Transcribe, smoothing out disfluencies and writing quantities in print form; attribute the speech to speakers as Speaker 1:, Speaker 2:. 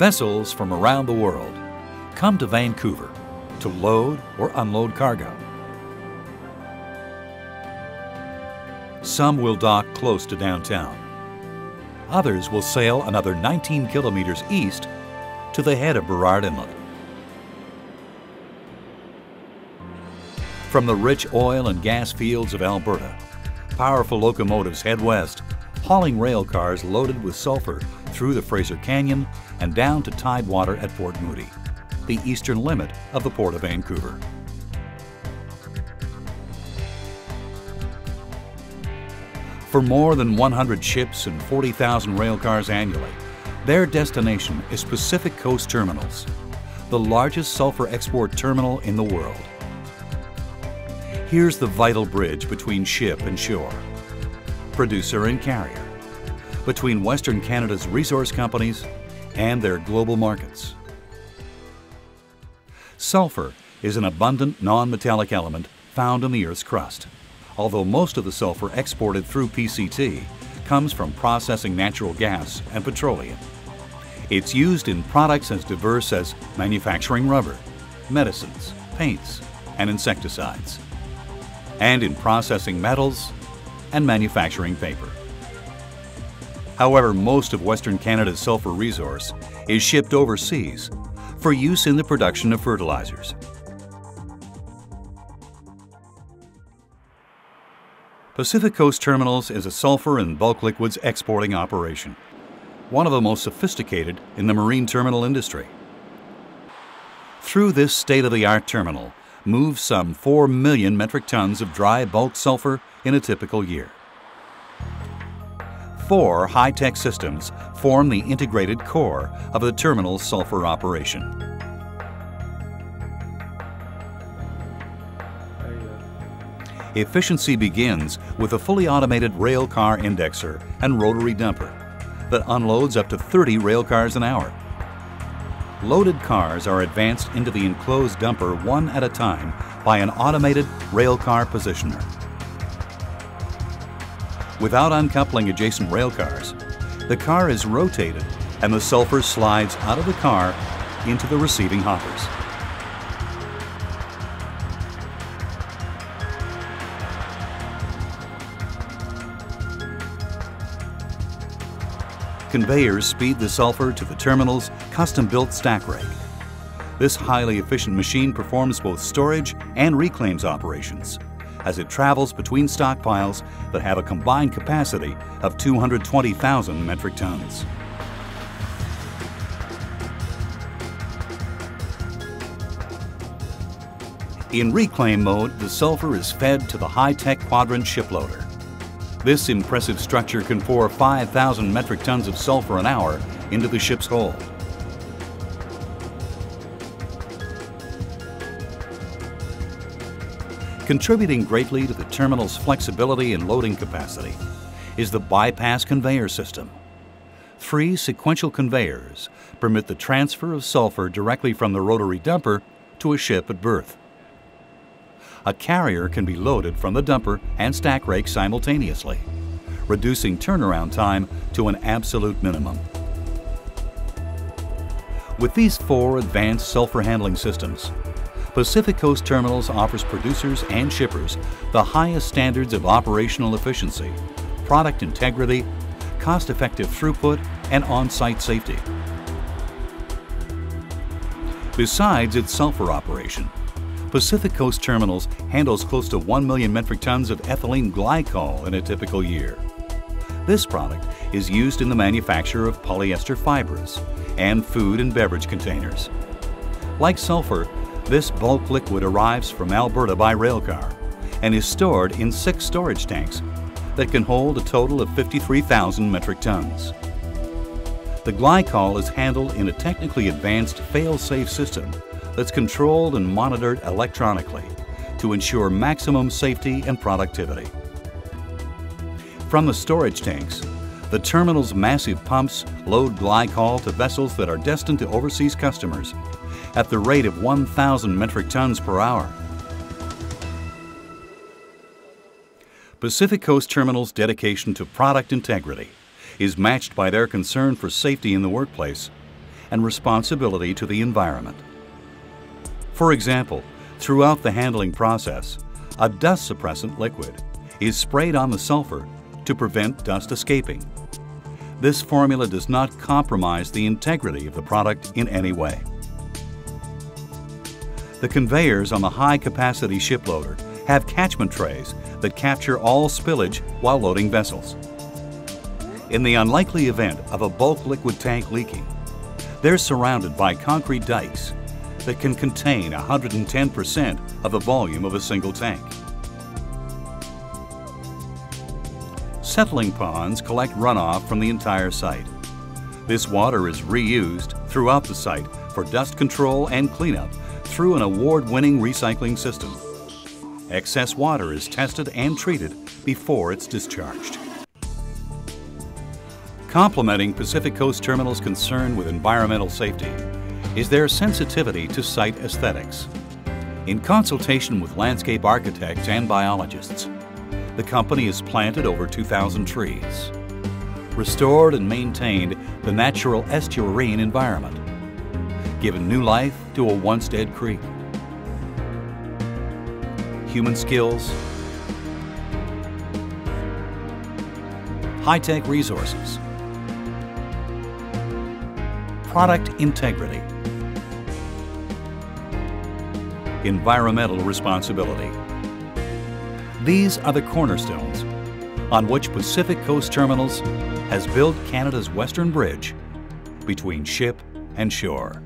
Speaker 1: Vessels from around the world come to Vancouver to load or unload cargo. Some will dock close to downtown. Others will sail another 19 kilometers east to the head of Burrard Inlet. From the rich oil and gas fields of Alberta, powerful locomotives head west, hauling rail cars loaded with sulfur through the Fraser Canyon and down to tidewater at Port Moody, the eastern limit of the Port of Vancouver. For more than 100 ships and 40,000 rail cars annually, their destination is Pacific Coast Terminals, the largest sulfur export terminal in the world. Here's the vital bridge between ship and shore, producer and carrier, between Western Canada's resource companies and their global markets. Sulfur is an abundant non-metallic element found in the Earth's crust, although most of the sulfur exported through PCT comes from processing natural gas and petroleum. It's used in products as diverse as manufacturing rubber, medicines, paints, and insecticides, and in processing metals and manufacturing paper. However, most of Western Canada's sulfur resource is shipped overseas for use in the production of fertilizers. Pacific Coast Terminals is a sulfur and bulk liquids exporting operation, one of the most sophisticated in the marine terminal industry. Through this state-of-the-art terminal moves some 4 million metric tons of dry bulk sulfur in a typical year. 4 high-tech systems form the integrated core of the terminal's sulfur operation. Efficiency begins with a fully automated rail car indexer and rotary dumper that unloads up to 30 rail cars an hour. Loaded cars are advanced into the enclosed dumper one at a time by an automated rail car positioner. Without uncoupling adjacent rail cars, the car is rotated and the sulfur slides out of the car into the receiving hoppers. Conveyors speed the sulfur to the terminal's custom-built stack rake. This highly efficient machine performs both storage and reclaims operations as it travels between stockpiles that have a combined capacity of 220,000 metric tons. In reclaim mode, the sulfur is fed to the high-tech quadrant ship loader. This impressive structure can pour 5,000 metric tons of sulfur an hour into the ship's hold. Contributing greatly to the terminal's flexibility and loading capacity is the bypass conveyor system. 3 sequential conveyors permit the transfer of sulfur directly from the rotary dumper to a ship at berth. A carrier can be loaded from the dumper and stack rake simultaneously, reducing turnaround time to an absolute minimum. With these 4 advanced sulfur handling systems, Pacific Coast Terminals offers producers and shippers the highest standards of operational efficiency, product integrity, cost-effective throughput, and on-site safety. Besides its sulfur operation, Pacific Coast Terminals handles close to 1 million metric tons of ethylene glycol in a typical year. This product is used in the manufacture of polyester fibers and food and beverage containers. Like sulfur, this bulk liquid arrives from Alberta by railcar and is stored in 6 storage tanks that can hold a total of 53,000 metric tons. The glycol is handled in a technically advanced fail-safe system that's controlled and monitored electronically to ensure maximum safety and productivity. From the storage tanks, the terminal's massive pumps load glycol to vessels that are destined to overseas customers at the rate of 1,000 metric tons per hour. Pacific Coast Terminals' dedication to product integrity is matched by their concern for safety in the workplace and responsibility to the environment. For example, throughout the handling process, a dust suppressant liquid is sprayed on the sulfur to prevent dust escaping. This formula does not compromise the integrity of the product in any way. The conveyors on the high-capacity ship loader have catchment trays that capture all spillage while loading vessels. In the unlikely event of a bulk liquid tank leaking, they're surrounded by concrete dikes that can contain 110% of the volume of a single tank. Settling ponds collect runoff from the entire site. This water is reused throughout the site for dust control and cleanup through an award-winning recycling system. Excess water is tested and treated before it's discharged. Complementing Pacific Coast Terminal's concern with environmental safety is their sensitivity to site aesthetics. In consultation with landscape architects and biologists, the company has planted over 2,000 trees, restored and maintained the natural estuarine environment, given new life to a once dead creek. Human skills, high-tech resources, product integrity, environmental responsibility. These are the cornerstones on which Pacific Coast Terminals has built Canada's Western Bridge between ship and shore.